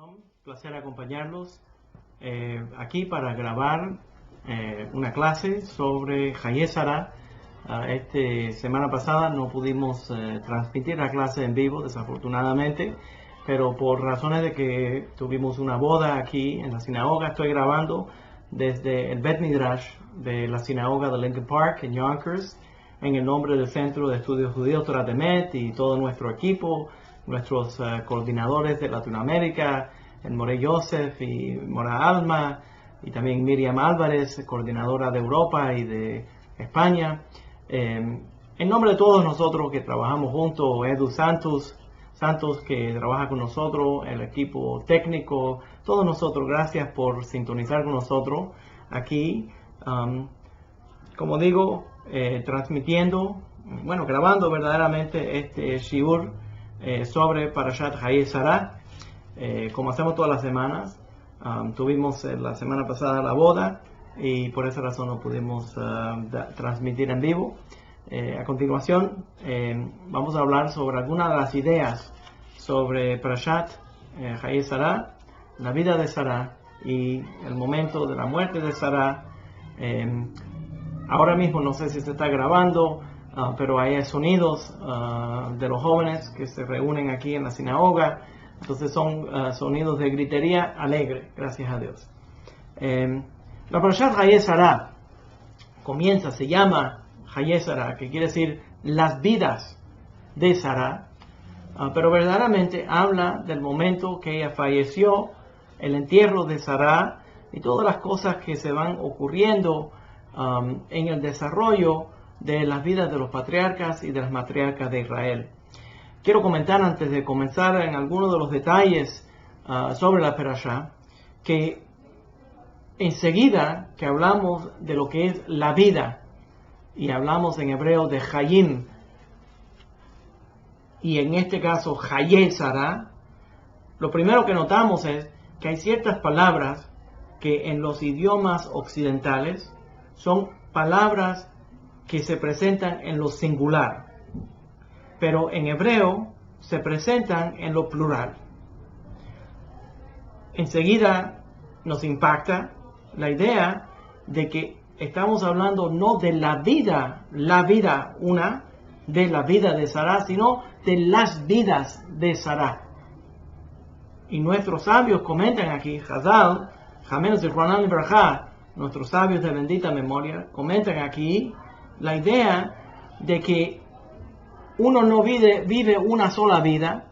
Shalom, placer acompañarlos aquí para grabar una clase sobre Hayé Sará. Esta semana pasada no pudimos transmitir la clase en vivo, desafortunadamente, pero por razones de que tuvimos una boda aquí en la sinagoga, estoy grabando desde el Bet Midrash de la sinagoga de Lincoln Park en Yonkers, en el nombre del Centro de Estudios Judíos Torah Temet y todo nuestro equipo, nuestros coordinadores de Latinoamérica, el More Joseph y Mora Alma, y también Miriam Álvarez, coordinadora de Europa y de España. En nombre de todos nosotros que trabajamos juntos, Edu Santos que trabaja con nosotros, el equipo técnico, todos nosotros, gracias por sintonizar con nosotros aquí. Como digo, grabando verdaderamente este shiur sobre Parashat Hayé Sará, como hacemos todas las semanas. Tuvimos la semana pasada la boda y por esa razón no pudimos transmitir en vivo. A continuación vamos a hablar sobre algunas de las ideas sobre Parashat Hayé Sará, la vida de Sará y el momento de la muerte de Sará. Ahora mismo no sé si se está grabando, pero hay sonidos de los jóvenes que se reúnen aquí en la sinagoga. Entonces son sonidos de gritería alegre, gracias a Dios. La Parashat Hayé Sará se llama Hayé Sará, que quiere decir las vidas de Sará, pero verdaderamente habla del momento que ella falleció, el entierro de Sará y todas las cosas que se van ocurriendo en el desarrollo de las vidas de los patriarcas y de las matriarcas de Israel. Quiero comentar antes de comenzar en algunos de los detalles sobre la Parashá, que enseguida que hablamos de lo que es la vida, y hablamos en hebreo de Hayim, y en este caso Hayé Sará, lo primero que notamos es que hay ciertas palabras que en los idiomas occidentales son palabras que se presentan en lo singular, pero en hebreo se presentan en lo plural. Enseguida nos impacta la idea de que estamos hablando no de la vida de Sará, sino de las vidas de Sará. Y nuestros sabios comentan aquí, Hazal, Jamenos y Juanán Ibrahá, nuestros sabios de bendita memoria, comentan aquí la idea de que uno no vive una sola vida,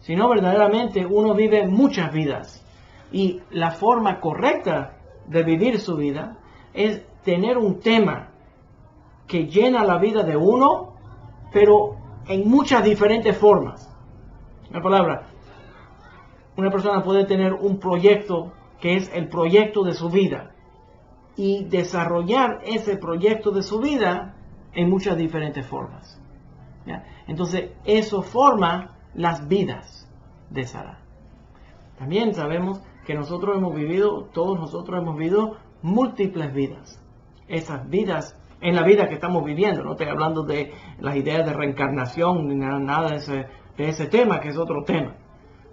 sino verdaderamente uno vive muchas vidas. Y la forma correcta de vivir su vida es tener un tema que llena la vida de uno, pero en muchas diferentes formas. Una persona puede tener un proyecto que es el proyecto de su vida y desarrollar ese proyecto de su vida en muchas diferentes formas. ¿Ya? Entonces, eso forma las vidas de Sará. También sabemos que todos nosotros hemos vivido múltiples vidas. Esas vidas, en la vida que estamos viviendo, no estoy hablando de las ideas de reencarnación ni nada de ese tema, que es otro tema.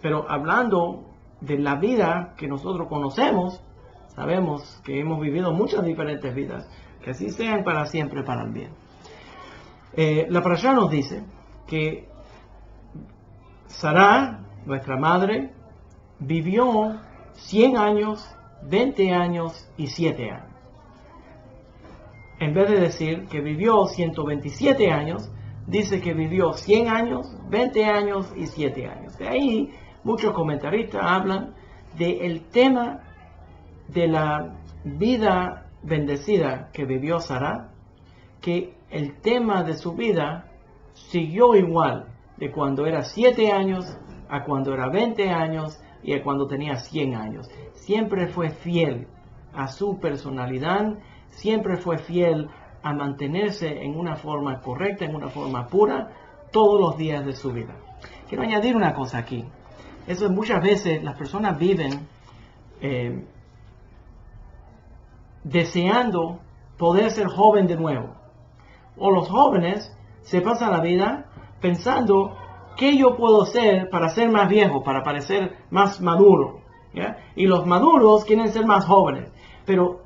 Pero hablando de la vida que nosotros conocemos, sabemos que hemos vivido muchas diferentes vidas, que así sean para siempre, para el bien. La Parashá nos dice que Sará, nuestra madre, vivió 100 años, 20 años y 7 años. En vez de decir que vivió 127 años, dice que vivió 100 años, 20 años y 7 años. De ahí muchos comentaristas hablan del tema de la vida bendecida que vivió Sará, que el tema de su vida siguió igual de cuando era 7 años a cuando era 20 años y a cuando tenía 100 años. Siempre fue fiel a su personalidad, siempre fue fiel a mantenerse en una forma correcta, en una forma pura, todos los días de su vida. Quiero añadir una cosa aquí. Eso muchas veces las personas viven deseando poder ser joven de nuevo. O los jóvenes se pasan la vida pensando qué yo puedo hacer para ser más viejo, para parecer más maduro. ¿ya? Y los maduros quieren ser más jóvenes. Pero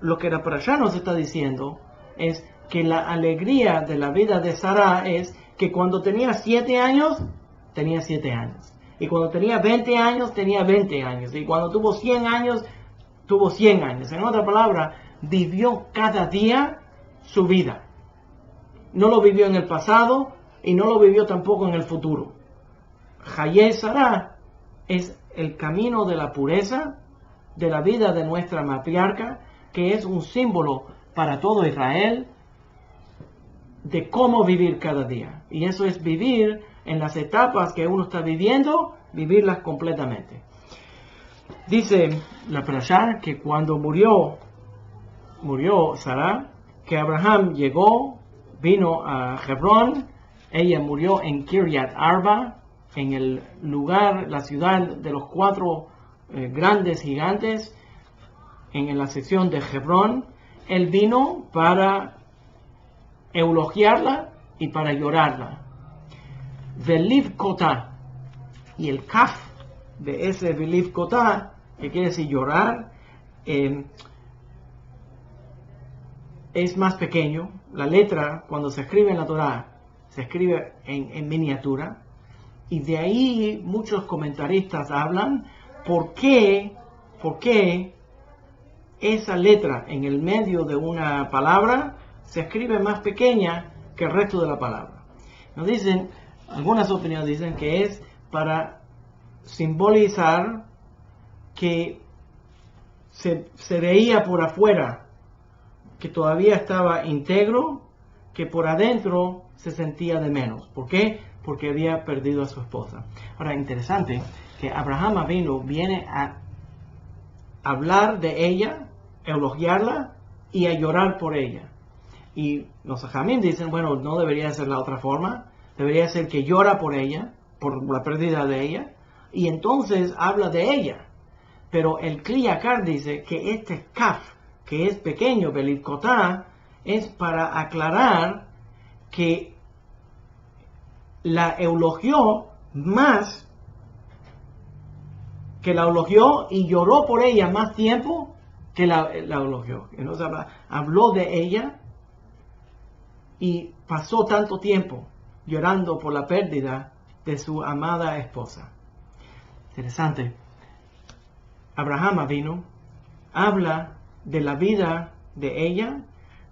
lo que la parashá nos está diciendo es que la alegría de la vida de Sara es que cuando tenía 7 años, tenía 7 años. Y cuando tenía 20 años, tenía 20 años. Y cuando tuvo 100 años, tuvo 100 años. En otra palabra, vivió cada día su vida. No lo vivió en el pasado y no lo vivió tampoco en el futuro. Hayé Sara es el camino de la pureza, de la vida de nuestra matriarca, que es un símbolo para todo Israel de cómo vivir cada día. Y eso es vivir en las etapas que uno está viviendo, vivirlas completamente. Dice la parashá que cuando murió Sara, que Abraham vino a Hebrón, ella murió en Kiryat Arba, en el lugar, la ciudad de los 4 grandes gigantes, en la sección de Hebrón. Él vino para elogiarla y para llorarla. Veliv Kotá, y el kaf de ese Veliv Kotá, que quiere decir llorar, es más pequeño. La letra, cuando se escribe en la Torá, se escribe en miniatura, y de ahí muchos comentaristas hablan por qué esa letra en el medio de una palabra se escribe más pequeña que el resto de la palabra. Nos dicen, algunas opiniones dicen que es para simbolizar que se veía por afuera que todavía estaba íntegro, que por adentro se sentía de menos. ¿Por qué? Porque había perdido a su esposa. Ahora, interesante que Abraham Avinu viene a hablar de ella, elogiarla y a llorar por ella. Y los ajamim dicen, bueno, no debería ser la otra forma, debería ser que llora por ella, por la pérdida de ella, y entonces habla de ella. Pero el Kli Yakar dice que este kaf, que es pequeño, Veliv Kotá, es para aclarar que la elogió más, que la elogió y lloró por ella más tiempo que la elogió. Entonces habló de ella y pasó tanto tiempo llorando por la pérdida de su amada esposa. Interesante. Abraham Avinu habla de la vida de ella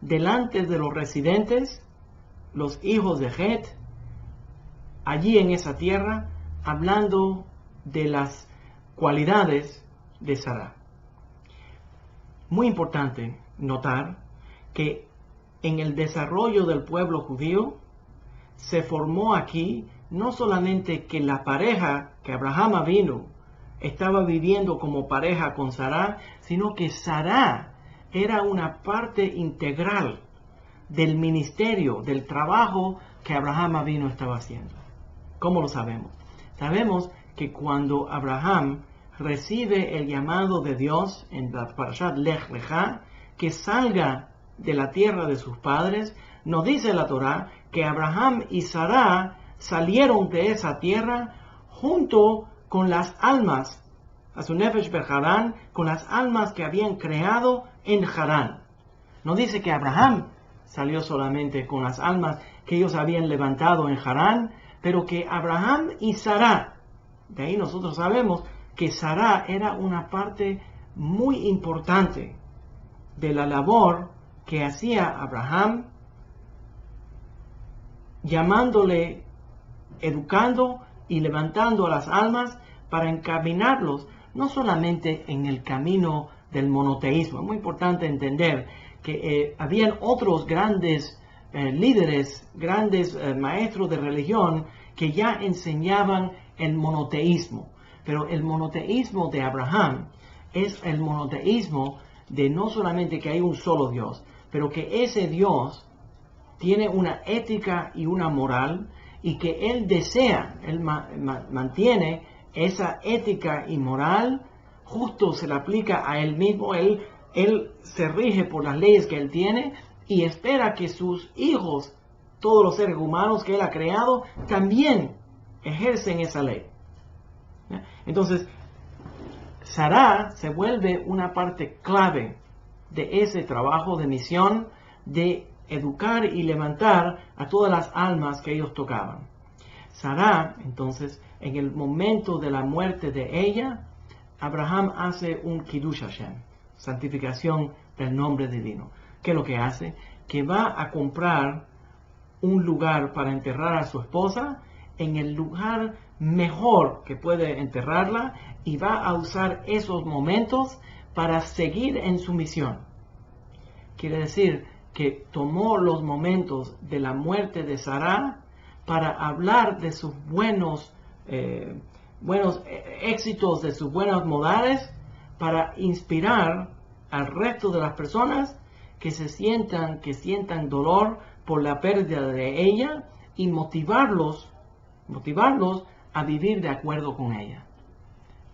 delante de los residentes, los hijos de Het, allí en esa tierra, hablando de las cualidades de Sara. Muy importante notar que en el desarrollo del pueblo judío se formó aquí no solamente que la pareja que Abraham Avinu estaba viviendo como pareja con Sara, sino que Sara era una parte integral del ministerio, del trabajo que Abraham Avinu estaba haciendo. ¿Cómo lo sabemos? Sabemos que cuando Abraham recibe el llamado de Dios en la Parashat Lech Lecha, que salga de la tierra de sus padres, nos dice la Torá que Abraham y Sara salieron de esa tierra junto con las almas, a su Nefesh Beharán, con las almas que habían creado en Harán. No dice que Abraham salió solamente con las almas que ellos habían levantado en Harán, pero que Abraham y Sara, de ahí nosotros sabemos que Sara era una parte muy importante de la labor que hacía Abraham, llamándole, educando y levantando a las almas para encaminarlos no solamente en el camino del monoteísmo. Es muy importante entender que habían otros grandes líderes, grandes maestros de religión que ya enseñaban el monoteísmo. Pero el monoteísmo de Abraham es el monoteísmo de no solamente que hay un solo Dios, pero que ese Dios tiene una ética y una moral y que Él desea, Él mantiene esa ética y moral, justo se la aplica a Él mismo, Él se rige por las leyes que Él tiene y espera que sus hijos, todos los seres humanos que Él ha creado, también ejercen esa ley. Entonces, Sará se vuelve una parte clave de ese trabajo de misión de educar y levantar a todas las almas que ellos tocaban. Sará, entonces, en el momento de la muerte de ella, Abraham hace un Kiddush Hashem, santificación del nombre divino. ¿Qué es lo que hace? Que va a comprar un lugar para enterrar a su esposa en el lugar mejor que puede enterrarla y va a usar esos momentos para seguir en su misión. Quiere decir que tomó los momentos de la muerte de Sará para hablar de sus buenos éxitos, de sus buenos modales, para inspirar al resto de las personas que sientan dolor por la pérdida de ella y motivarlos a vivir de acuerdo con ella,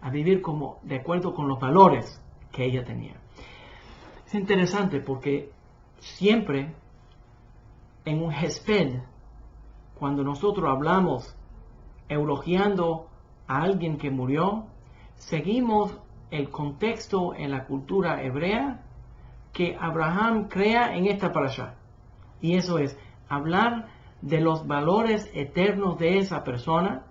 a vivir de acuerdo con los valores que ella tenía. Es interesante porque siempre en un Hesped, cuando nosotros hablamos elogiando a alguien que murió, seguimos el contexto en la cultura hebrea que Abraham crea en esta parashá. Y eso es hablar de los valores eternos de esa persona,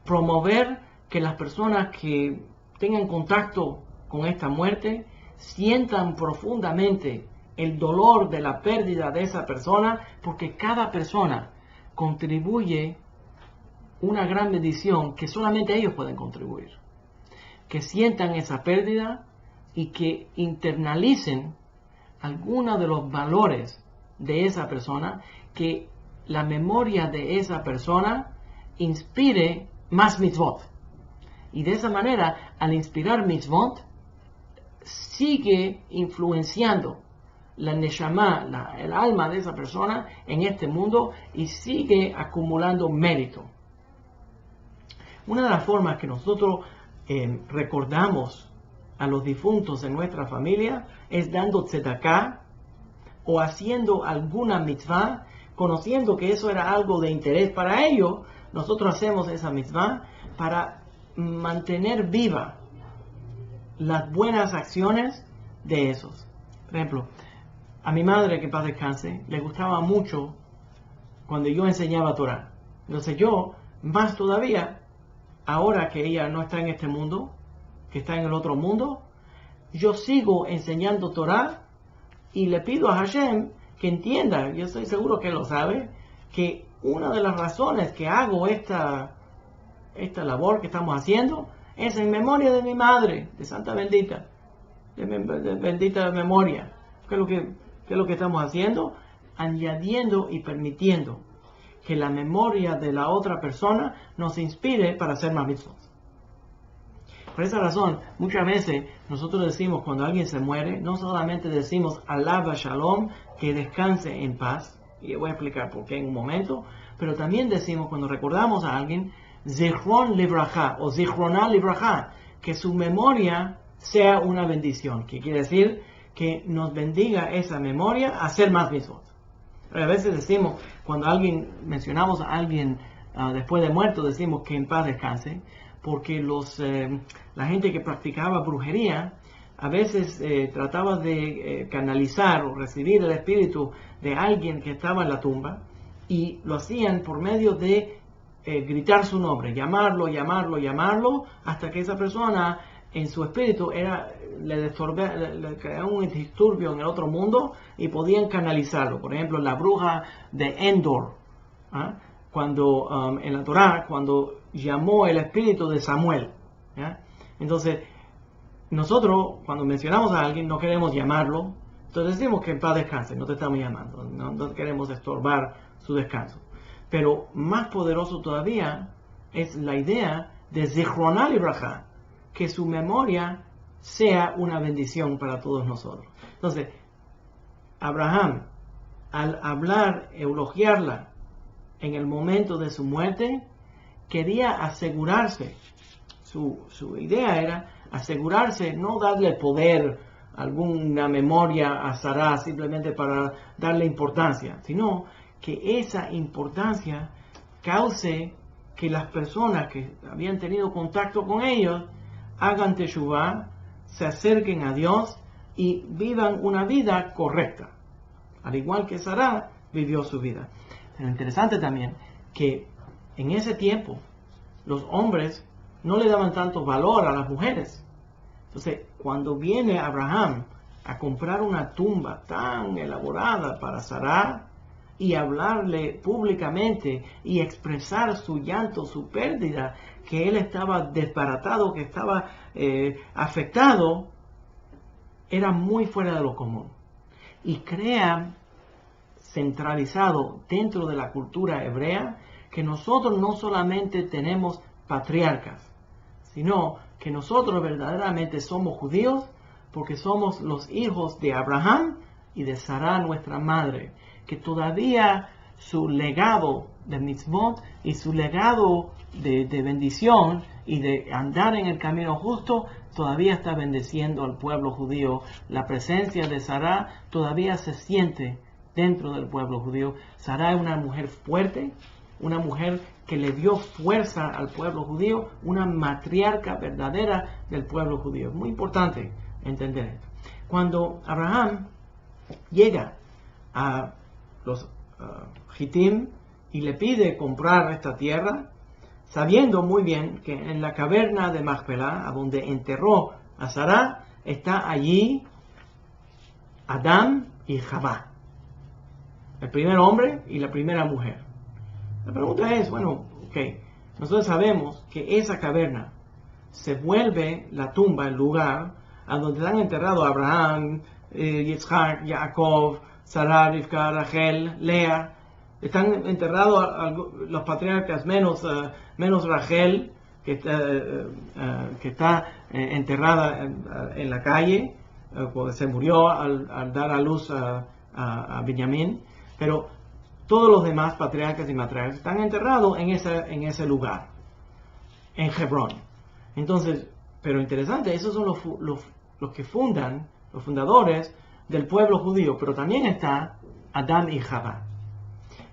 promover que las personas que tengan contacto con esta muerte sientan profundamente el dolor de la pérdida de esa persona, porque cada persona contribuye una gran bendición que solamente ellos pueden contribuir. Que sientan esa pérdida y que internalicen algunos de los valores de esa persona, que la memoria de esa persona inspire más mitzvot. Y de esa manera, al inspirar mitzvot, sigue influenciando la neshama, el alma de esa persona en este mundo, y sigue acumulando mérito. Una de las formas que nosotros recordamos a los difuntos en nuestra familia es dando tzedakah o haciendo alguna mitzvah, conociendo que eso era algo de interés para ellos. Nosotros hacemos esa mitzvah para mantener viva las buenas acciones de esos. Por ejemplo, a mi madre, que paz descanse, le gustaba mucho cuando yo enseñaba Torah. Entonces yo, más todavía, ahora que ella no está en este mundo, que está en el otro mundo, yo sigo enseñando Torah y le pido a Hashem que entienda, yo estoy seguro que lo sabe, que una de las razones que hago esta labor que estamos haciendo es en memoria de mi madre, de Santa Bendita, de bendita memoria. ¿Qué es lo que estamos haciendo? Añadiendo y permitiendo que la memoria de la otra persona nos inspire para hacer más mitzvot. Por esa razón, muchas veces nosotros decimos cuando alguien se muere, no solamente decimos Alaba Shalom, que descanse en paz, y voy a explicar por qué en un momento, pero también decimos cuando recordamos a alguien, Zichron Libraja o Zichroná Libraja, que su memoria sea una bendición, que quiere decir que nos bendiga esa memoria a hacer más mitzvot. A veces decimos, cuando mencionamos a alguien después de muerto, decimos que en paz descanse, porque la gente que practicaba brujería a veces trataba de canalizar o recibir el espíritu de alguien que estaba en la tumba, y lo hacían por medio de gritar su nombre, llamarlo, hasta que esa persona en su espíritu le creaba un disturbio en el otro mundo y podían canalizarlo. Por ejemplo, la bruja de Endor, cuando en la Torá, cuando llamó el espíritu de Samuel, ¿ya? Entonces, nosotros cuando mencionamos a alguien no queremos llamarlo, entonces decimos que en paz descanse, no te estamos llamando, no queremos estorbar su descanso. Pero más poderoso todavía es la idea de Zichroná Libraja, que su memoria sea una bendición para todos nosotros. Entonces, Abraham, al hablar, elogiarla en el momento de su muerte, quería asegurarse, su idea era asegurarse, no darle poder, alguna memoria a Sará simplemente para darle importancia, sino que esa importancia cause que las personas que habían tenido contacto con ellos hagan teshuvá, se acerquen a Dios y vivan una vida correcta, al igual que Sará vivió su vida. Pero interesante también que en ese tiempo los hombres no le daban tanto valor a las mujeres. Entonces, cuando viene Abraham a comprar una tumba tan elaborada para Sará y hablarle públicamente y expresar su llanto, su pérdida, que él estaba desbaratado, que estaba afectado, era muy fuera de lo común. Y crea centralizado dentro de la cultura hebrea que nosotros no solamente tenemos patriarcas, sino que nosotros verdaderamente somos judíos porque somos los hijos de Abraham y de Sará, nuestra madre, que todavía su legado de mitzvot y su legado de bendición y de andar en el camino justo todavía está bendeciendo al pueblo judío. La presencia de Sará todavía se siente dentro del pueblo judío. Sará es una mujer fuerte, una mujer que le dio fuerza al pueblo judío, una matriarca verdadera del pueblo judío. Es muy importante entender esto. Cuando Abraham llega a los Hitim y le pide comprar esta tierra, sabiendo muy bien que en la caverna de Macpelá, a donde enterró a Sará, está allí Adán y Javá, el primer hombre y la primera mujer. La pregunta es, bueno, nosotros sabemos que esa caverna se vuelve la tumba, el lugar a donde están enterrados Abraham, Yitzhak, Jacob, Sarah, Rivka, Rachel, Lea. Están enterrados los patriarcas menos Rachel, que está enterrada en la calle, porque se murió al dar a luz a Benjamín. Pero todos los demás patriarcas y matriarcas están enterrados en ese lugar, en Hebrón. Entonces, pero interesante, esos son los que fundan, los fundadores del pueblo judío, pero también está Adán y Javá.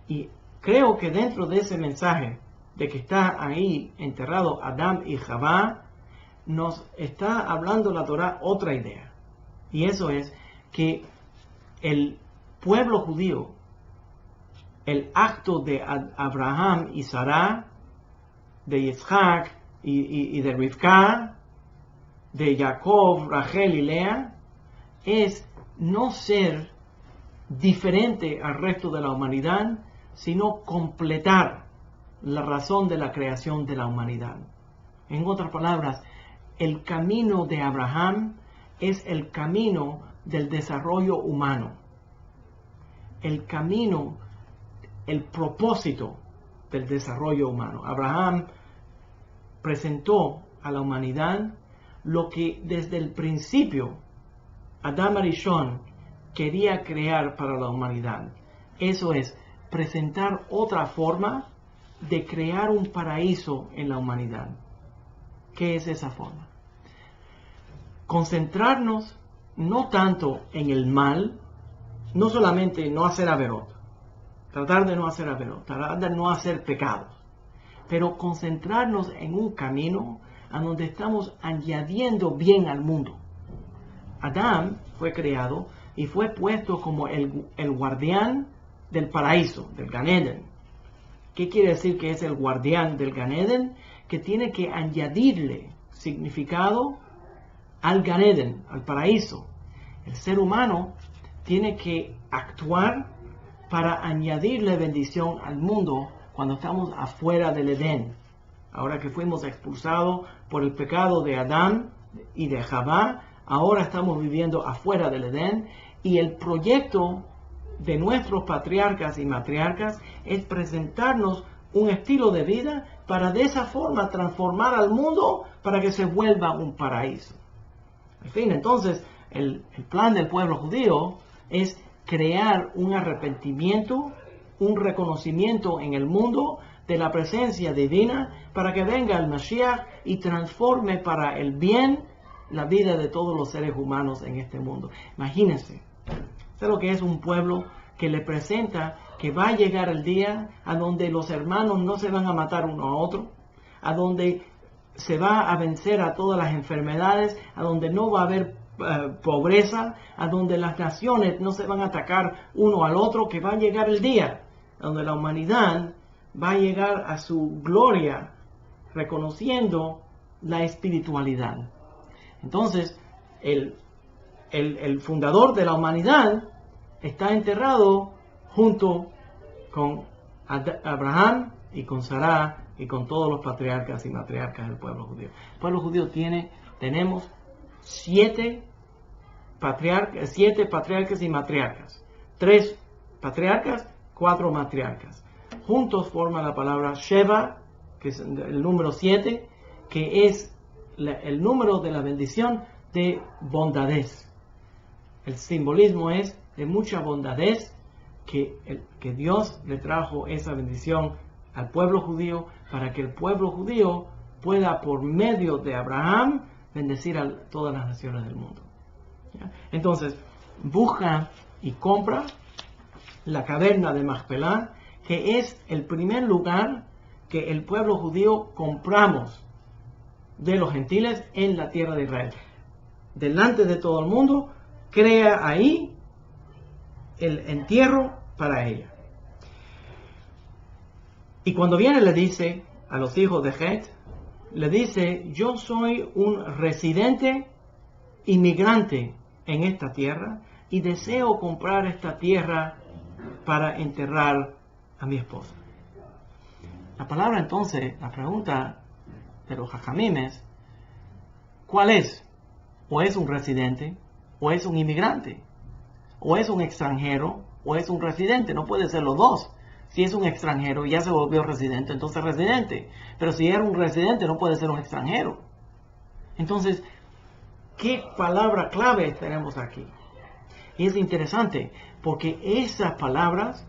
Y creo que dentro de ese mensaje de que está ahí enterrado Adán y Javá, nos está hablando la Torá otra idea. Y eso es que el pueblo judío, el acto de Abraham y Sará, de Yitzhak y de Rivka, de Jacob, Rachel y Lea, es no ser diferente al resto de la humanidad, sino completar la razón de la creación de la humanidad. En otras palabras, el camino de Abraham es el camino del desarrollo humano. El camino, el propósito del desarrollo humano. Abraham presentó a la humanidad lo que desde el principio Adam Arishon quería crear para la humanidad. Eso es, presentar otra forma de crear un paraíso en la humanidad. ¿Qué es esa forma? Concentrarnos no tanto en el mal, no solamente no hacer averot, tratar de no hacer averot, tratar de no hacer pecados, pero concentrarnos en un camino a donde estamos añadiendo bien al mundo. Adán fue creado y fue puesto como el guardián del paraíso, del Gan Eden. ¿Qué quiere decir que es el guardián del Gan Eden? Que tiene que añadirle significado al Gan Eden, al paraíso. El ser humano tiene que actuar para añadirle bendición al mundo cuando estamos afuera del Edén. Ahora que fuimos expulsados por el pecado de Adán y de Javá, ahora estamos viviendo afuera del Edén, y el proyecto de nuestros patriarcas y matriarcas es presentarnos un estilo de vida para de esa forma transformar al mundo para que se vuelva un paraíso. En fin, entonces el plan del pueblo judío es crear un arrepentimiento, un reconocimiento en el mundo de la presencia divina para que venga el Mashiach y transforme para el bien la vida de todos los seres humanos en este mundo. Imagínense, ¿sabes lo que es un pueblo que le presenta que va a llegar el día a donde los hermanos no se van a matar uno a otro, a donde se va a vencer a todas las enfermedades, a donde no va a haber pobreza, a donde las naciones no se van a atacar uno al otro, que va a llegar el día donde la humanidad va a llegar a su gloria reconociendo la espiritualidad. Entonces, el fundador de la humanidad está enterrado junto con Abraham y con Sará y con todos los patriarcas y matriarcas del pueblo judío. El pueblo judío tenemos 7 patriarcas y matriarcas. 3 patriarcas, 4 matriarcas. Juntos forman la palabra Sheva, que es el número 7, que es el número de la bendición de bondadez. El simbolismo es de mucha bondadez que Dios le trajo esa bendición al pueblo judío para que el pueblo judío pueda por medio de Abraham bendecir a todas las naciones del mundo. ¿Ya? Entonces, busca y compra la caverna de Macpelá, que es el primer lugar que el pueblo judío compramos de los gentiles en la tierra de Israel. Delante de todo el mundo, crea ahí el entierro para ella. Y cuando viene le dice a los hijos de Het, le dice: yo soy un residente inmigrante en esta tierra y deseo comprar esta tierra para enterrar a mi esposa. La palabra entonces, la pregunta de los jajamim es: ¿cuál es? ¿O es un residente? ¿O es un inmigrante? ¿O es un extranjero? ¿O es un residente? No puede ser los dos. Si es un extranjero y ya se volvió residente, entonces residente. Pero si era un residente, no puede ser un extranjero. Entonces, ¿qué palabra clave tenemos aquí? Y es interesante porque esas palabras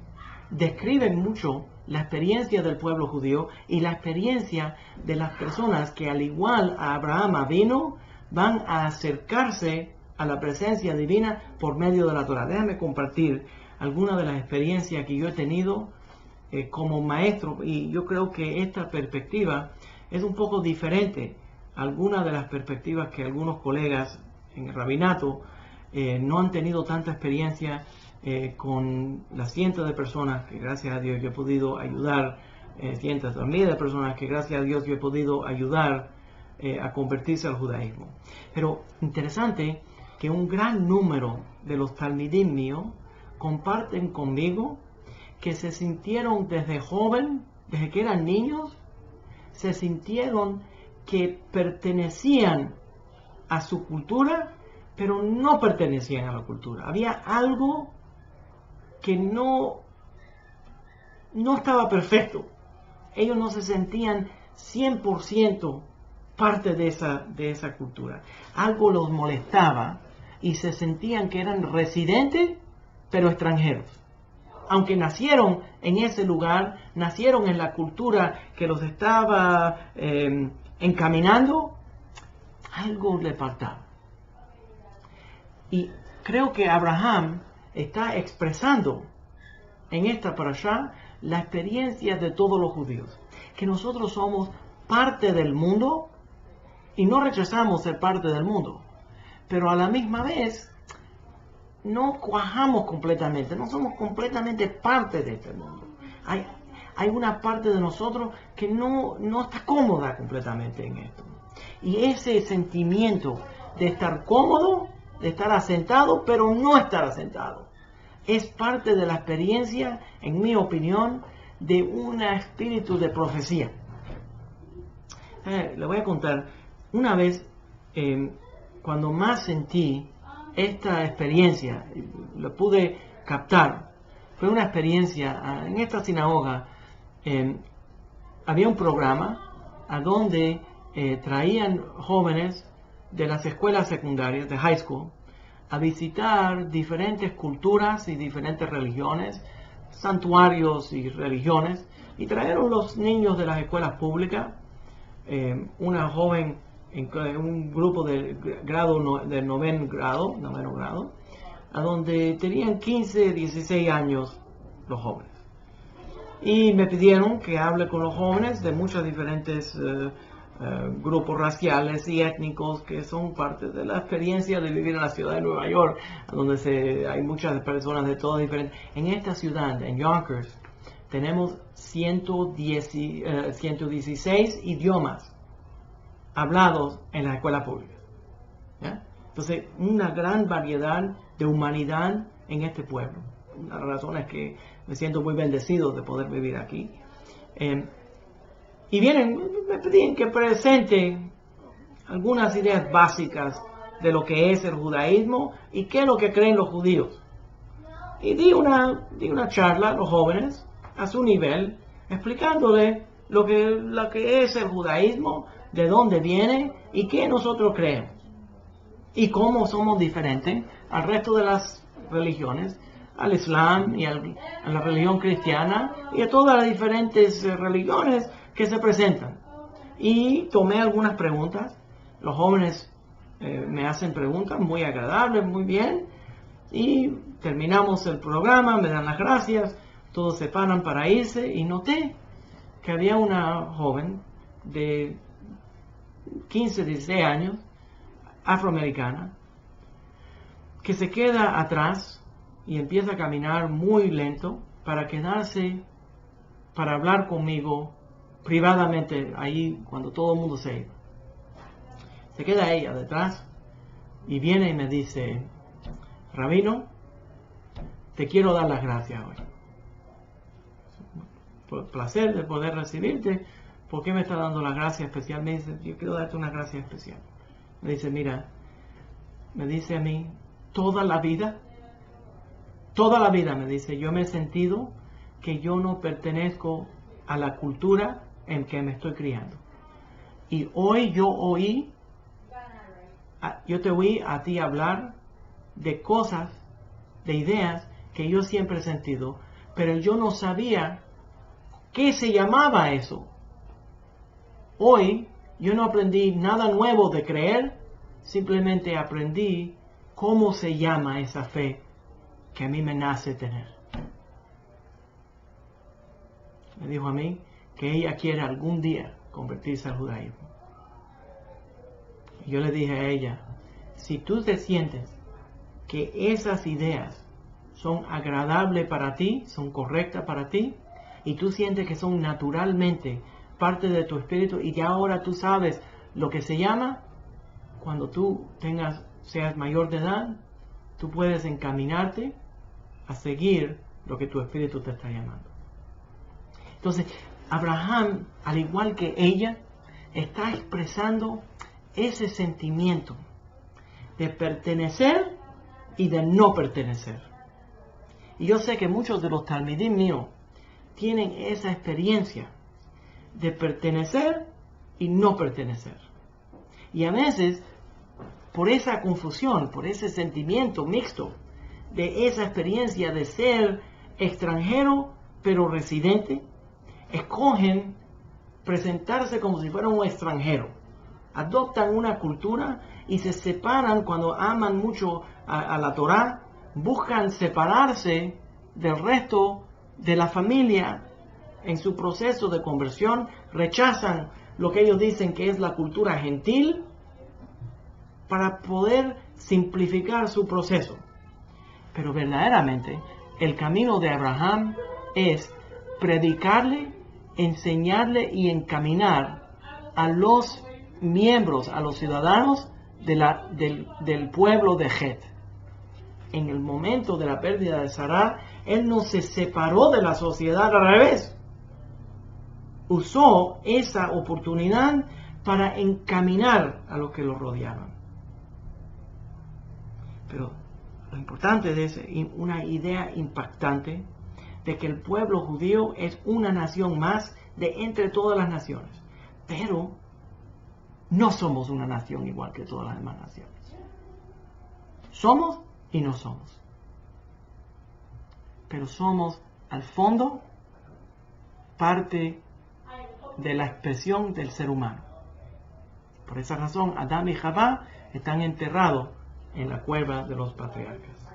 describen mucho la experiencia del pueblo judío y la experiencia de las personas que, al igual a Abraham vino, van a acercarse a la presencia divina por medio de la Torah. Déjame compartir algunas de las experiencias que yo he tenido como maestro, y yo creo que esta perspectiva es un poco diferente a algunas de las perspectivas que algunos colegas en el rabinato no han tenido tanta experiencia con las cientos de personas que gracias a Dios yo he podido ayudar, cientos de miles de personas que gracias a Dios yo he podido ayudar a convertirse al judaísmo. Pero interesante que un gran número de los talmidim míos comparten conmigo que se sintieron desde joven, desde que eran niños, se sintieron que pertenecían a su cultura, pero no pertenecían a la cultura. Había algo que no estaba perfecto. Ellos no se sentían 100% parte de esa cultura. Algo los molestaba y se sentían que eran residentes, pero extranjeros. Aunque nacieron en ese lugar, nacieron en la cultura que los estaba encaminando, algo le faltaba. Y creo que Abraham está expresando en esta parashá la experiencia de todos los judíos, que nosotros somos parte del mundo y no rechazamos ser parte del mundo, pero a la misma vez no cuajamos completamente, no somos completamente parte de este mundo. Hay una parte de nosotros que no está cómoda completamente en esto. Y ese sentimiento de estar cómodo, de estar asentado, pero no estar asentado, es parte de la experiencia, en mi opinión, de un espíritu de profecía. Le voy a contar, una vez, cuando más sentí esta experiencia, lo pude captar, fue una experiencia, en esta sinagoga, había un programa a donde traían jóvenes de las escuelas secundarias, de high school, a visitar diferentes culturas y diferentes religiones, santuarios y religiones, y trajeron los niños de las escuelas públicas, una joven en un grupo de noveno grado, a donde tenían 15, 16 años los jóvenes. Y me pidieron que hable con los jóvenes de muchas diferentes grupos raciales y étnicos que son parte de la experiencia de vivir en la ciudad de Nueva York, donde hay muchas personas de todas diferentes. En esta ciudad, en Yonkers, tenemos 116 idiomas hablados en la escuela pública. ¿Ya? Entonces, una gran variedad de humanidad en este pueblo. Una de las razones que me siento muy bendecido de poder vivir aquí. Y me pedían que presente algunas ideas básicas de lo que es el judaísmo y qué es lo que creen los judíos. Y di una charla a los jóvenes a su nivel, explicándole lo que es el judaísmo, de dónde viene y qué nosotros creemos. Y cómo somos diferentes al resto de las religiones, al Islam y a la religión cristiana y a todas las diferentes religiones que se presentan. Y tomé algunas preguntas. Los jóvenes me hacen preguntas muy agradables, muy bien. Y terminamos el programa, me dan las gracias, todos se paran para irse y noté que había una joven de 15, 16 años, afroamericana, que se queda atrás y empieza a caminar muy lento para quedarse, para hablar conmigo privadamente ahí cuando todo el mundo se iba. Se queda ella detrás y viene y me dice: Rabino, te quiero dar las gracias hoy. Por el placer de poder recibirte. ¿Por qué me está dando las gracias especialmente? Me dice: yo quiero darte una gracia especial. Me dice: mira, me dice a mí, toda la vida, me dice, yo me he sentido que yo no pertenezco a la cultura en que me estoy criando. Y hoy yo te oí a ti hablar de cosas, de ideas que yo siempre he sentido, pero yo no sabía qué se llamaba eso. Hoy yo no aprendí nada nuevo de creer, simplemente aprendí cómo se llama esa fe que a mí me nace tener. Me dijo a mí que ella quiere algún día convertirse al judaísmo. Y yo le dije a ella: si tú te sientes que esas ideas son agradables para ti, son correctas para ti, y tú sientes que son naturalmente parte de tu espíritu y ya ahora tú sabes lo que se llama, cuando tú seas mayor de edad, tú puedes encaminarte a seguir lo que tu espíritu te está llamando. Entonces, Abraham, al igual que ella, está expresando ese sentimiento de pertenecer y de no pertenecer. Y yo sé que muchos de los talmidim míos tienen esa experiencia de pertenecer y no pertenecer. Y a veces, por esa confusión, por ese sentimiento mixto, de esa experiencia de ser extranjero pero residente, escogen presentarse como si fueran un extranjero. Adoptan una cultura y se separan cuando aman mucho a la Torá, buscan separarse del resto de la familia en su proceso de conversión, rechazan lo que ellos dicen que es la cultura gentil para poder simplificar su proceso. Pero verdaderamente el camino de Abraham es predicarle, enseñarle y encaminar a los miembros, a los ciudadanos del pueblo de Het. En el momento de la pérdida de Sará, él no se separó de la sociedad, al revés. Usó esa oportunidad para encaminar a los que lo rodeaban. Pero lo importante es una idea impactante de que el pueblo judío es una nación más de entre todas las naciones. Pero no somos una nación igual que todas las demás naciones. Somos y no somos. Pero somos, al fondo, parte de la expresión del ser humano. Por esa razón, Adán y Javá están enterrados en la cueva de los patriarcas.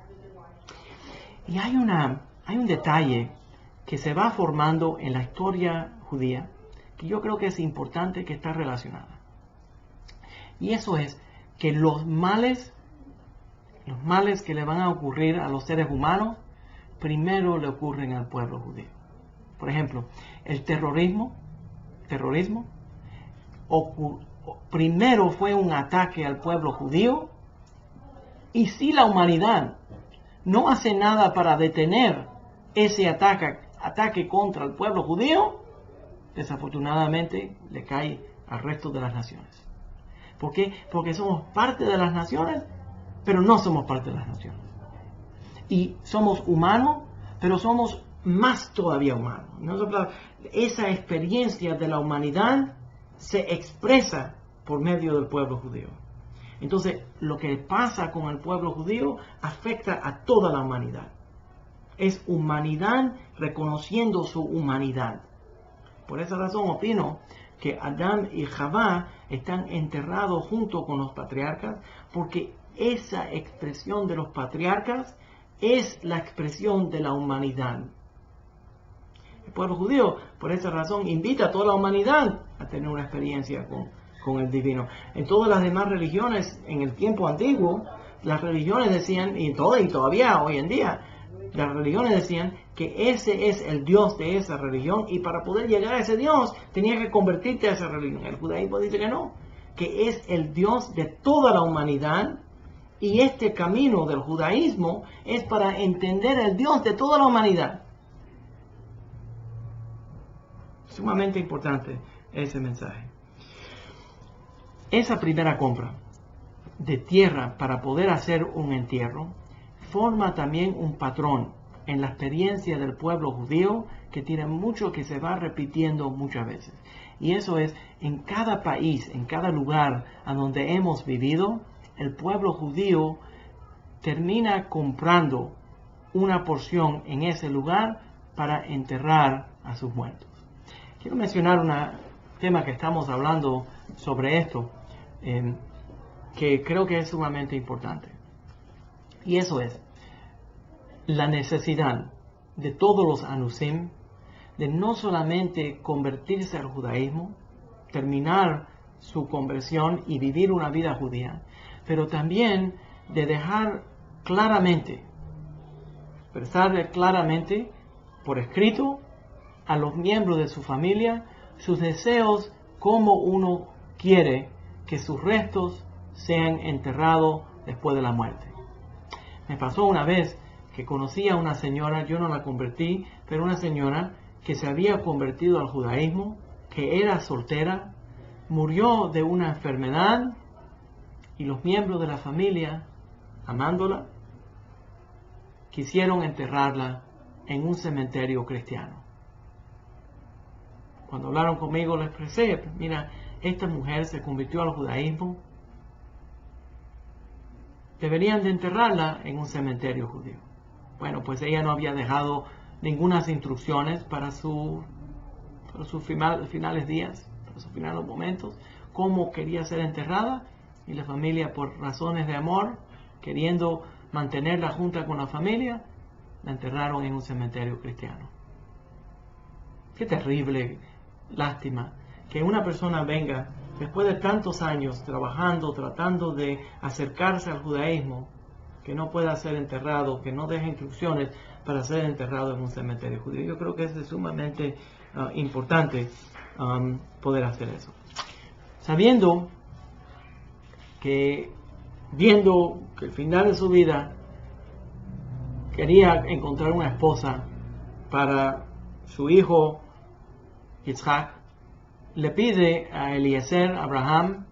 Y hay un detalle que se va formando en la historia judía, que yo creo que es importante, que está relacionada. Y eso es que los males que le van a ocurrir a los seres humanos, primero le ocurren al pueblo judío. Por ejemplo, el terrorismo primero fue un ataque al pueblo judío, y si la humanidad no hace nada para detener ese ataque contra el pueblo judío, desafortunadamente le cae al resto de las naciones. ¿Por qué? Porque somos parte de las naciones, pero no somos parte de las naciones. Y somos humanos, pero somos más todavía humanos. Esa experiencia de la humanidad se expresa por medio del pueblo judío. Entonces, lo que pasa con el pueblo judío afecta a toda la humanidad. Es humanidad reconociendo su humanidad. Por esa razón opino que Adán y Javá están enterrados junto con los patriarcas, porque esa expresión de los patriarcas es la expresión de la humanidad. El pueblo judío, por esa razón, invita a toda la humanidad a tener una experiencia con el divino. En todas las demás religiones, en el tiempo antiguo, las religiones decían, y todavía hoy en día, las religiones decían que ese es el Dios de esa religión, y para poder llegar a ese Dios tenías que convertirte a esa religión. El judaísmo dice que no, que es el Dios de toda la humanidad, y este camino del judaísmo es para entender el Dios de toda la humanidad. Sumamente importante ese mensaje. Esa primera compra de tierra para poder hacer un entierro forma también un patrón en la experiencia del pueblo judío que tiene mucho, que se va repitiendo muchas veces. Y eso es, en cada país, en cada lugar a donde hemos vivido, el pueblo judío termina comprando una porción en ese lugar para enterrar a sus muertos. Quiero mencionar un tema que estamos hablando sobre esto, que creo que es sumamente importante. Y eso es la necesidad de todos los anusim de no solamente convertirse al judaísmo, terminar su conversión y vivir una vida judía, pero también de dejar claramente, expresar claramente por escrito a los miembros de su familia sus deseos, como uno quiere que sus restos sean enterrados después de la muerte. Me pasó una vez que conocí a una señora, yo no la convertí, pero una señora que se había convertido al judaísmo, que era soltera, murió de una enfermedad, y los miembros de la familia, amándola, quisieron enterrarla en un cementerio cristiano. Cuando hablaron conmigo, les expresé, mira, esta mujer se convirtió al judaísmo, deberían de enterrarla en un cementerio judío. Bueno, pues ella no había dejado ninguna instrucciones para sus finales días, para sus finales momentos, cómo quería ser enterrada, y la familia, por razones de amor, queriendo mantenerla junta con la familia, la enterraron en un cementerio cristiano. Qué terrible, lástima, que una persona venga después de tantos años trabajando, tratando de acercarse al judaísmo, que no pueda ser enterrado, que no deje instrucciones para ser enterrado en un cementerio judío. Yo creo que es sumamente importante poder hacer eso. Sabiendo que, viendo que al final de su vida quería encontrar una esposa para su hijo Yitzhak, le pide a Eliezer, Abraham,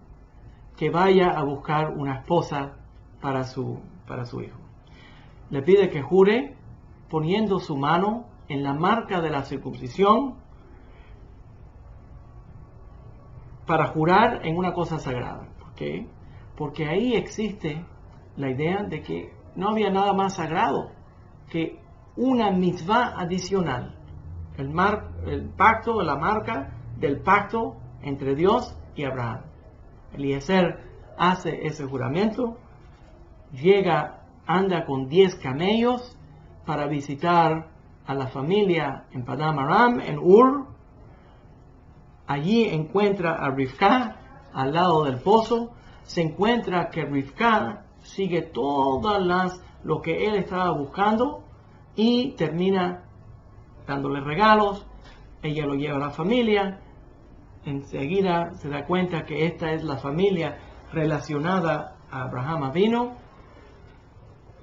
que vaya a buscar una esposa para su hijo. Le pide que jure poniendo su mano en la marca de la circuncisión, para jurar en una cosa sagrada. ¿Por qué? Porque ahí existe la idea de que no había nada más sagrado que una mitzvah adicional. El pacto, la marca del pacto entre Dios y Abraham. Eliezer hace ese juramento, anda con 10 camellos para visitar a la familia en Padam Aram, en Ur. Allí encuentra a Rivka al lado del pozo, se encuentra que Rivka sigue todas lo que él estaba buscando y termina dándole regalos. Ella lo lleva a la familia. Enseguida se da cuenta que esta es la familia relacionada a Abraham Avinu.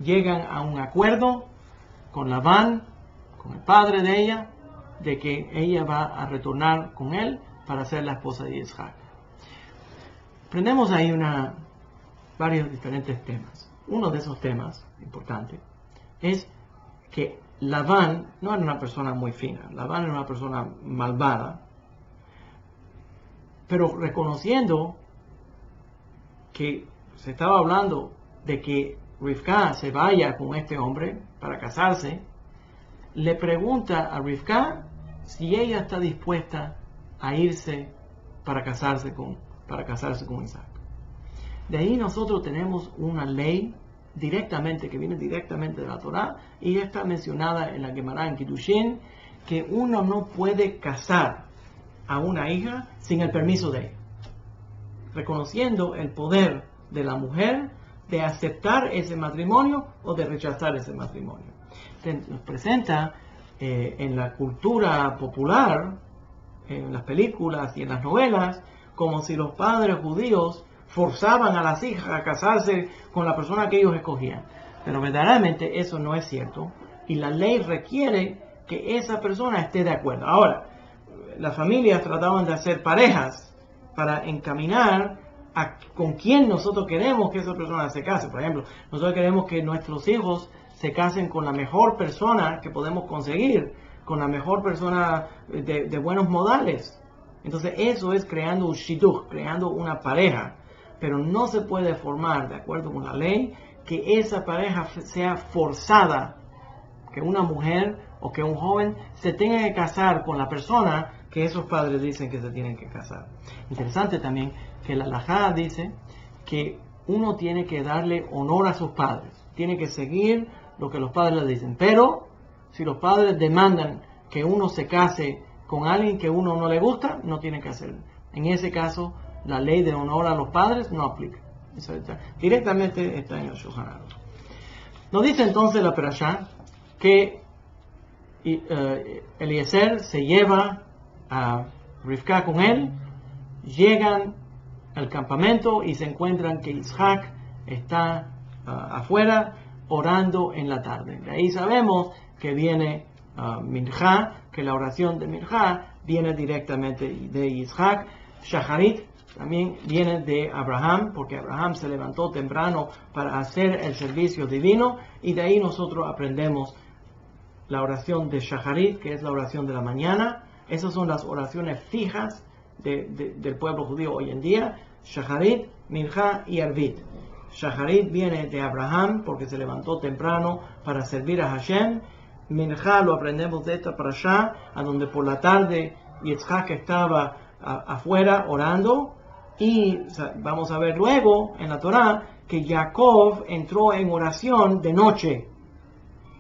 Llegan a un acuerdo con Labán, con el padre de ella, de que ella va a retornar con él para ser la esposa de Isaac. Aprendemos ahí varios diferentes temas. Uno de esos temas importantes es que Labán no era una persona muy fina. Labán era una persona malvada, pero reconociendo que se estaba hablando de que Rivka se vaya con este hombre para casarse, le pregunta a Rivka si ella está dispuesta a irse para casarse con Isaac. De ahí nosotros tenemos una ley que viene directamente de la Torá, y está mencionada en la Gemara en Kiddushin, que uno no puede casar a una hija sin el permiso de ella, reconociendo el poder de la mujer de aceptar ese matrimonio o de rechazar ese matrimonio. Nos presenta en la cultura popular, en las películas y en las novelas, como si los padres judíos forzaban a las hijas a casarse con la persona que ellos escogían. Pero verdaderamente eso no es cierto, y la ley requiere que esa persona esté de acuerdo. Ahora, las familias trataban de hacer parejas para encaminar con quién nosotros queremos que esa persona se case. Por ejemplo, nosotros queremos que nuestros hijos se casen con la mejor persona que podemos conseguir, con la mejor persona de buenos modales. Entonces eso es creando un shidduch, creando una pareja. Pero no se puede formar, de acuerdo con la ley, que esa pareja sea forzada, que una mujer o que un joven se tenga que casar con la persona que esos padres dicen que se tienen que casar. Interesante también que la halajá dice que uno tiene que darle honor a sus padres, tiene que seguir lo que los padres le dicen, pero si los padres demandan que uno se case con alguien que uno no le gusta, no tiene que hacerlo. En ese caso, la ley de honor a los padres no aplica. Eso directamente está en el Shulchan Aruch. Nos dice entonces la Perashá que Eliezer se lleva a Rivka con él, llegan al campamento y se encuentran que Isaac está afuera orando en la tarde. De ahí sabemos que viene Minjá, que la oración de Minjá viene directamente de Isaac. Shacharit también viene de Abraham, porque Abraham se levantó temprano para hacer el servicio divino, y de ahí nosotros aprendemos la oración de Shacharit, que es la oración de la mañana. Esas son las oraciones fijas del pueblo judío hoy en día: Shacharit, Minjá y Arvit. Shacharit viene de Abraham porque se levantó temprano para servir a Hashem. Minjá lo aprendemos de esta parashá, a donde por la tarde Yitzhak estaba afuera orando, y vamos a ver luego en la Torá que Jacob entró en oración de noche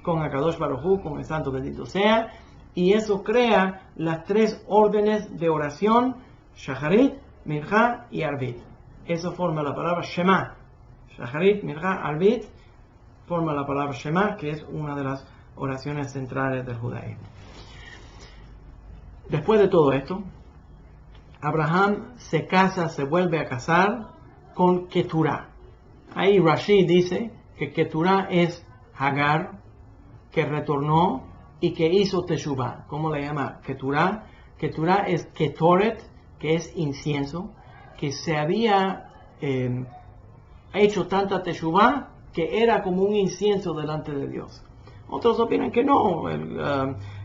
con Akadosh Baruj Hu, con el Santo bendito sea, y eso crea las tres órdenes de oración: Shacharit, Minjá y Arvit. Eso forma la palabra Shema. Shacharit, Minjá, Arvit forma la palabra Shema, que es una de las oraciones centrales del judaísmo. Después de todo esto, Abraham se vuelve a casar con Keturah. Ahí Rashi dice que Keturah es Hagar, que retornó y que hizo Teshuvah. ¿Cómo le llama Keturah? Keturah es Ketoret, que es incienso, que se había hecho tanta Teshuvah que era como un incienso delante de Dios. Otros opinan que no.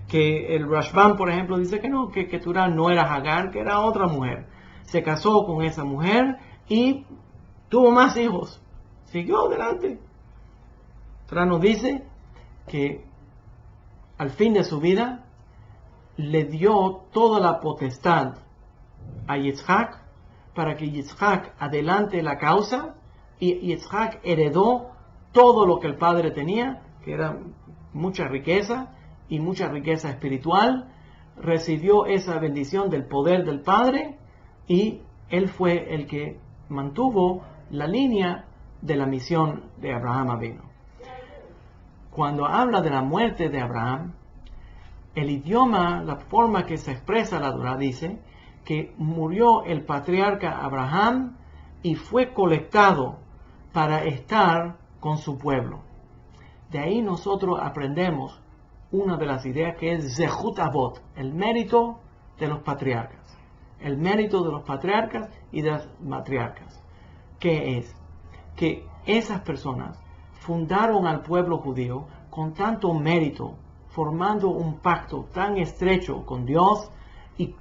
Que el Rashbam, por ejemplo, dice que no, que Keturah no era Hagar, que era otra mujer. Se casó con esa mujer y tuvo más hijos. Siguió adelante. Torah nos dice que al fin de su vida le dio toda la potestad a Yitzhak para que Yitzhak adelante la causa, y Yitzhak heredó todo lo que el padre tenía, que era mucha riqueza y mucha riqueza espiritual. Recibió esa bendición del poder del Padre, y él fue el que mantuvo la línea de la misión de Abraham Avinu. Cuando habla de la muerte de Abraham, el idioma, la forma que se expresa la Torá dice que murió el patriarca Abraham y fue colectado para estar con su pueblo. De ahí nosotros aprendemos una de las ideas que es Zehut Avot, el mérito de los patriarcas. El mérito de los patriarcas y de las matriarcas. ¿Qué es? Que esas personas fundaron al pueblo judío con tanto mérito, formando un pacto tan estrecho con Dios y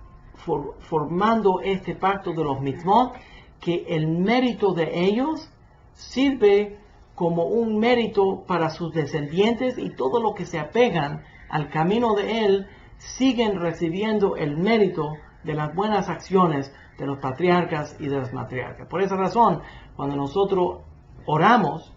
formando este pacto de los mitzvot, que el mérito de ellos sirve como un mérito para sus descendientes, y todo lo que se apegan al camino de él siguen recibiendo el mérito de las buenas acciones de los patriarcas y de las matriarcas. Por esa razón, cuando nosotros oramos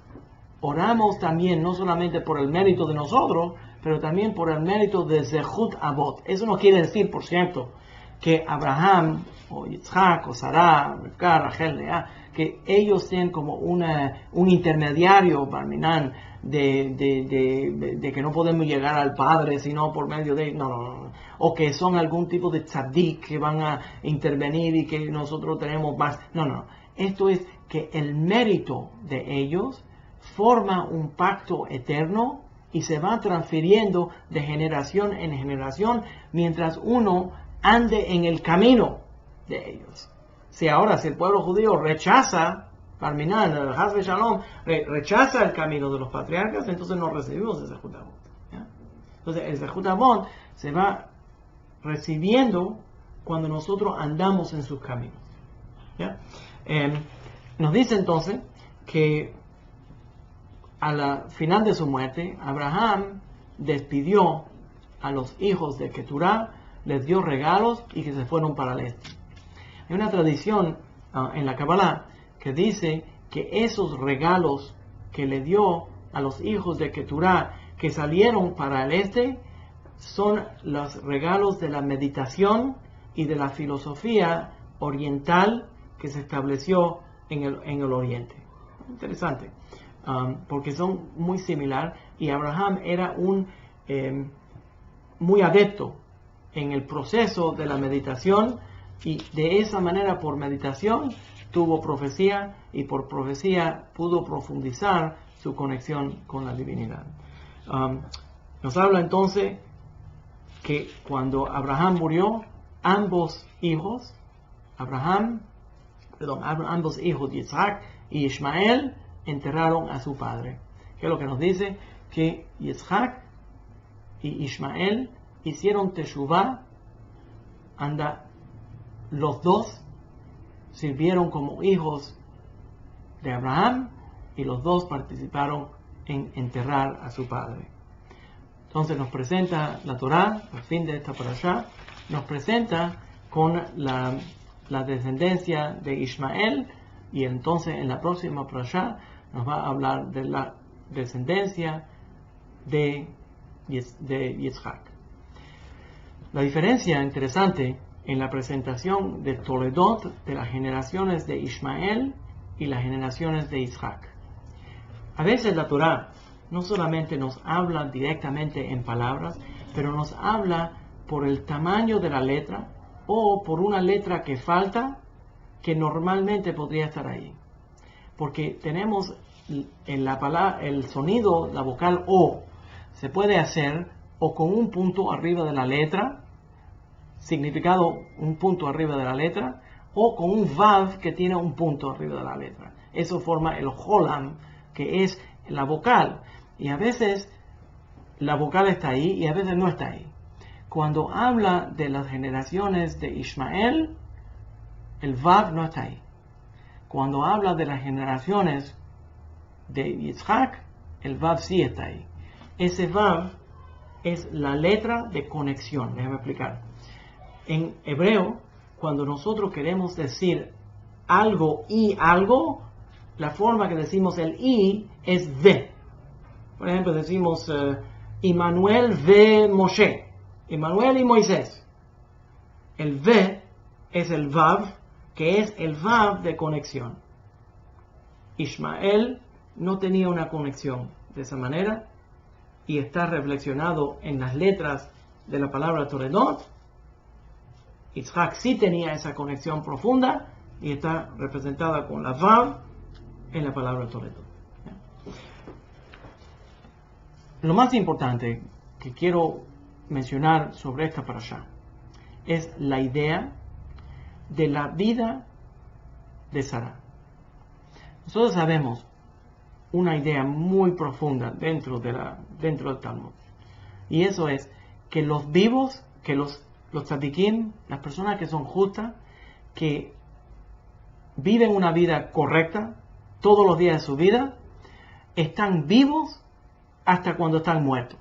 también no solamente por el mérito de nosotros, pero también por el mérito de Zehut Avot. Eso no quiere decir, por cierto, que Abraham o Yitzhak o Sarah, Rachel, Lea, que ellos sean como un intermediario, Barminan, de que no podemos llegar al Padre sino por medio de... No. O que son algún tipo de tzaddik que van a intervenir y que nosotros tenemos más... No. Esto es que el mérito de ellos forma un pacto eterno y se va transfiriendo de generación en generación mientras uno ande en el camino de ellos. Si el pueblo judío rechaza, Parminan, el Hasbe Shalom, rechaza el camino de los patriarcas, entonces no recibimos ese Zehut Avot. Entonces el Zehut Avot se va recibiendo cuando nosotros andamos en sus caminos. Nos dice entonces que a la final de su muerte, Abraham despidió a los hijos de Keturah, les dio regalos y que se fueron para el este. Hay una tradición en la Kabbalah que dice que esos regalos que le dio a los hijos de Keturah que salieron para el este son los regalos de la meditación y de la filosofía oriental que se estableció en el oriente. Interesante. Porque son muy similares, y Abraham era muy adepto en el proceso de la meditación, y de esa manera, por meditación, tuvo profecía, y por profecía pudo profundizar su conexión con la divinidad. Nos habla entonces que cuando Abraham murió, ambos hijos, Yitzhak y Ismael, enterraron a su padre. ¿Qué es lo que nos dice? Que Yitzhak y Ismael hicieron teshuvá, los dos sirvieron como hijos de Abraham y los dos participaron en enterrar a su padre. Entonces nos presenta la Torá, al fin de esta parashá, nos presenta con la descendencia de Ismael, y entonces en la próxima parashá nos va a hablar de la descendencia de Yitzhak. La diferencia interesante en la presentación de Toledot de las generaciones de Ismael y las generaciones de Yitzhak. A veces la Torá no solamente nos habla directamente en palabras, pero nos habla por el tamaño de la letra o por una letra que falta, que normalmente podría estar ahí. Porque tenemos en la palabra, el sonido, la vocal O, se puede hacer o con un punto arriba de la letra, significado un punto arriba de la letra, o con un Vav que tiene un punto arriba de la letra. Eso forma el Holam, que es la vocal. Y a veces la vocal está ahí y a veces no está ahí. Cuando habla de las generaciones de Ismael, el Vav no está ahí. Cuando habla de las generaciones de Yitzhak, el Vav sí está ahí. Ese Vav es la letra de conexión. Déjame explicar. En hebreo, cuando nosotros queremos decir algo y algo, la forma que decimos el i es ve. Por ejemplo, decimos Immanuel ve Moshe. Immanuel y Moisés. El ve es el Vav, que es el Vav de conexión. Ismael no tenía una conexión de esa manera y está reflexionado en las letras de la palabra Toledot. Isaac sí tenía esa conexión profunda y está representada con la Vav en la palabra Toledot. Lo más importante que quiero mencionar sobre esta parashá es la idea de la vida de Sarah. Nosotros sabemos una idea muy profunda dentro del Talmud, y eso es que los vivos, que los tzadikim, las personas que son justas, que viven una vida correcta todos los días de su vida, están vivos hasta cuando están muertos,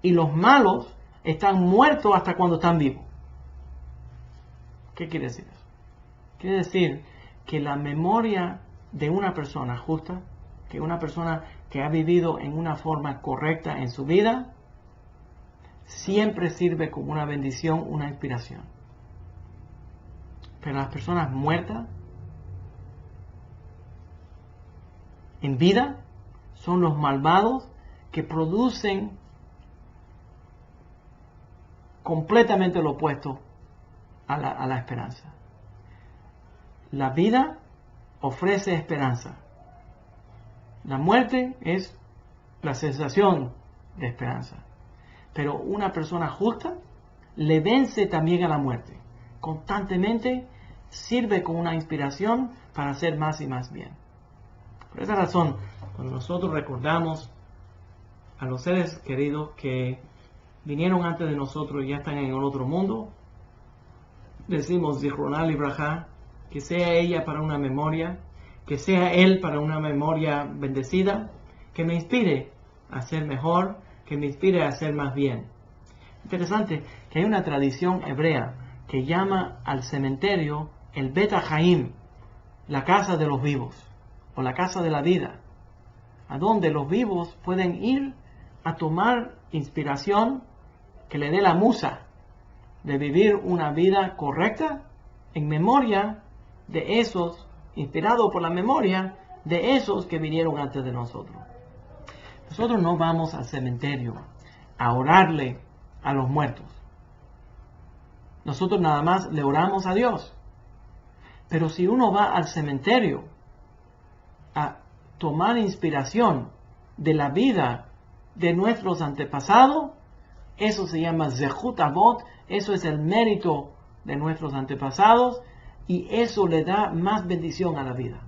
y los malos están muertos hasta cuando están vivos. ¿Qué quiere decir eso? Quiere decir que la memoria de una persona justa, que una persona que ha vivido en una forma correcta en su vida, siempre sirve como una bendición, una inspiración. Pero las personas muertas en vida son los malvados que producen completamente lo opuesto a la esperanza. La vida ofrece esperanza. La muerte es la sensación de esperanza. Pero una persona justa le vence también a la muerte. Constantemente sirve como una inspiración para hacer más y más bien. Por esa razón, cuando nosotros recordamos a los seres queridos que vinieron antes de nosotros y ya están en el otro mundo, decimos Zichronah Libraja, que sea ella para una memoria, que sea él para una memoria bendecida, que me inspire a ser mejor, que me inspire a hacer más bien. Interesante que hay una tradición hebrea que llama al cementerio el Bet HaChaim, la casa de los vivos, o la casa de la vida, a donde los vivos pueden ir a tomar inspiración que le dé la musa de vivir una vida correcta en memoria de esos, inspirado por la memoria de esos que vinieron antes de nosotros. Nosotros no vamos al cementerio a orarle a los muertos. Nosotros nada más le oramos a Dios. Pero si uno va al cementerio a tomar inspiración de la vida de nuestros antepasados, eso se llama Zechut Avot, eso es el mérito de nuestros antepasados, y eso le da más bendición a la vida.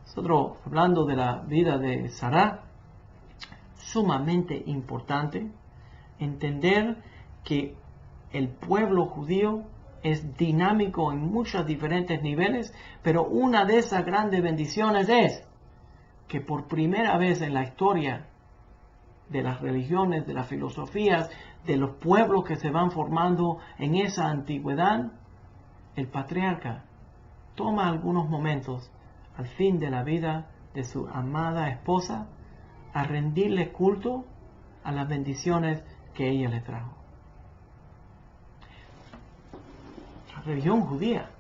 Nosotros, hablando de la vida de Sarah, sumamente importante entender que el pueblo judío es dinámico en muchos diferentes niveles, pero una de esas grandes bendiciones es que por primera vez en la historia de las religiones, de las filosofías, de los pueblos que se van formando en esa antigüedad, el patriarca toma algunos momentos al fin de la vida de su amada esposa a rendirle culto a las bendiciones que ella le trajo. La religión judía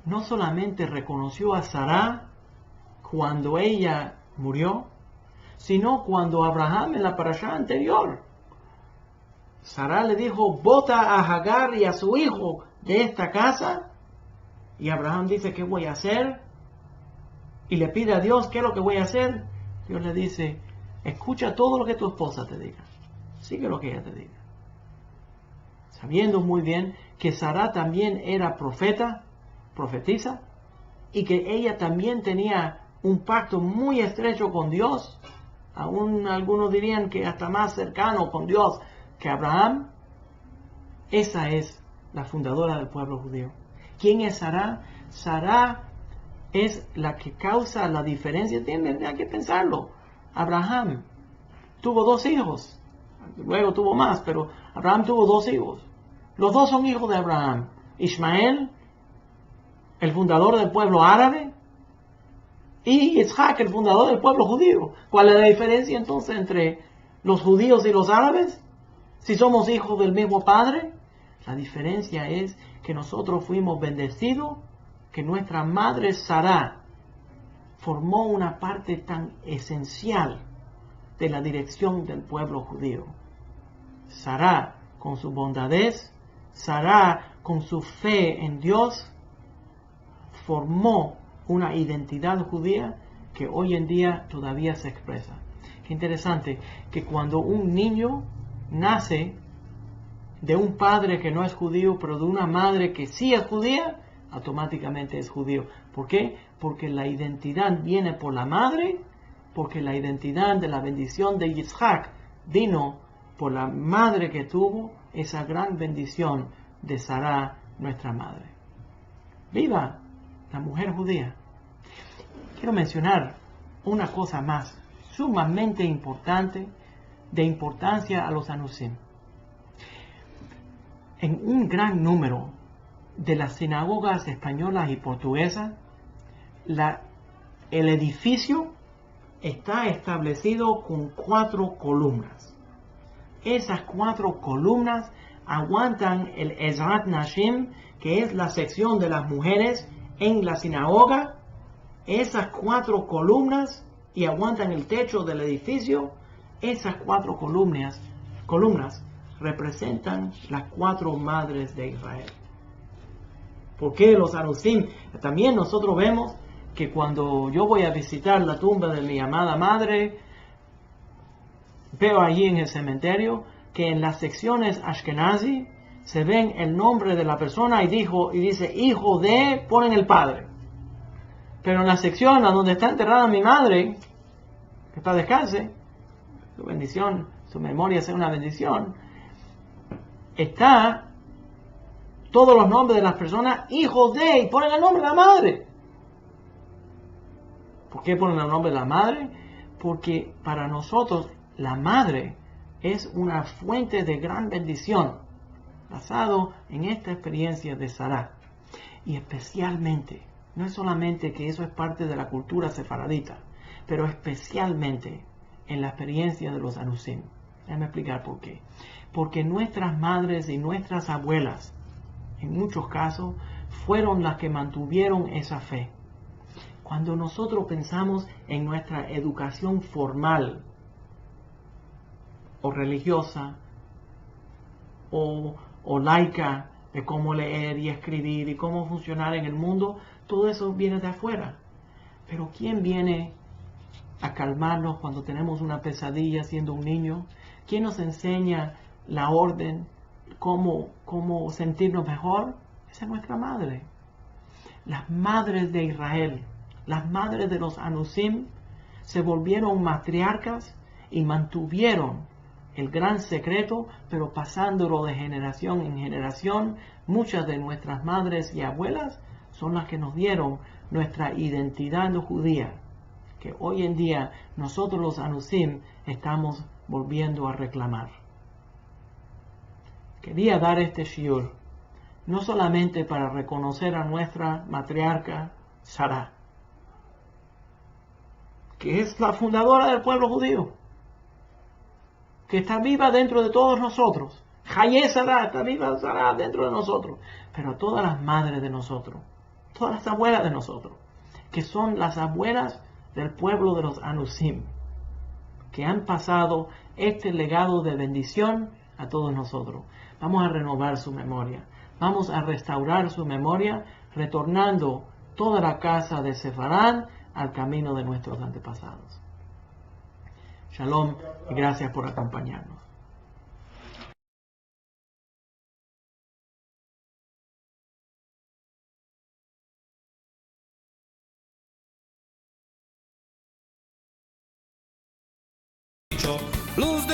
no solamente reconoció a Sarah cuando ella murió, sino cuando Abraham en la parashá anterior, Sarah le dijo, bota a Hagar y a su hijo de esta casa, y Abraham dice, ¿qué voy a hacer? Y le pide a Dios, ¿qué es lo que voy a hacer? Dios le dice, escucha todo lo que tu esposa te diga, sigue lo que ella te diga. Sabiendo muy bien que Sarah también era profetisa, y que ella también tenía un pacto muy estrecho con Dios, aún algunos dirían que hasta más cercano con Dios que Abraham. Esa es la fundadora del pueblo judío. ¿Quién es Sarah? Sarah es la que causa la diferencia. Hay que pensarlo. Abraham tuvo 2 hijos, luego tuvo más, pero Abraham tuvo 2 hijos. Los 2 son hijos de Abraham. Ismael, el fundador del pueblo árabe, y Isaac, el fundador del pueblo judío. ¿Cuál es la diferencia entonces entre los judíos y los árabes? Si somos hijos del mismo padre, la diferencia es que nosotros fuimos bendecidos que nuestra madre Sará formó una parte tan esencial de la dirección del pueblo judío. Sará con su bondadez, Sará con su fe en Dios, formó una identidad judía que hoy en día todavía se expresa. Qué interesante que cuando un niño nace de un padre que no es judío, pero de una madre que sí es judía, automáticamente es judío. ¿Por qué? Porque la identidad viene por la madre, porque la identidad de la bendición de Yitzhak vino por la madre que tuvo esa gran bendición de Sará, nuestra madre. ¡Viva la mujer judía! Quiero mencionar una cosa más, sumamente importante, de importancia a los anusim. En un gran número de las sinagogas españolas y portuguesas, el edificio está establecido con 4 columnas. Esas 4 columnas aguantan el Ezrat Nashim, que es la sección de las mujeres en la sinagoga. Esas 4 columnas y aguantan el techo del edificio. Esas 4 columnas representan las 4 madres de Israel. Porque los anusim, también nosotros vemos que cuando yo voy a visitar la tumba de mi amada madre, veo allí en el cementerio que en las secciones Ashkenazi se ven el nombre de la persona y dice hijo de, ponen el padre. Pero en la sección a donde está enterrada mi madre, que está descanse, su bendición, su memoria sea una bendición, está todos los nombres de las personas, hijos de, y ponen el nombre de la madre. ¿Por qué ponen el nombre de la madre? Porque para nosotros la madre es una fuente de gran bendición, basado en esta experiencia de Sará. Y especialmente, no es solamente que eso es parte de la cultura sefaradita, pero especialmente en la experiencia de los anusim. Déjame explicar por qué. Porque nuestras madres y nuestras abuelas, en muchos casos, fueron las que mantuvieron esa fe. Cuando nosotros pensamos en nuestra educación formal o religiosa o laica de cómo leer y escribir y cómo funcionar en el mundo, todo eso viene de afuera. Pero ¿quién viene a calmarnos cuando tenemos una pesadilla siendo un niño? ¿Quién nos enseña la orden, cómo sentirnos mejor? Esa es nuestra madre. Las madres de Israel, las madres de los anusim, se volvieron matriarcas y mantuvieron el gran secreto, pero pasándolo de generación en generación. Muchas de nuestras madres y abuelas son las que nos dieron nuestra identidad judía, que hoy en día nosotros los anusim estamos volviendo a reclamar. Quería dar este shiur no solamente para reconocer a nuestra matriarca Sará, que es la fundadora del pueblo judío, que está viva dentro de todos nosotros. Hayé Sará, está viva Sará dentro de nosotros, pero todas las madres de nosotros, todas las abuelas de nosotros, que son las abuelas del pueblo de los anusim, que han pasado este legado de bendición a todos nosotros. Vamos a renovar su memoria. Vamos a restaurar su memoria, retornando toda la casa de Sefarán al camino de nuestros antepasados. Shalom y gracias por acompañarnos. Luz de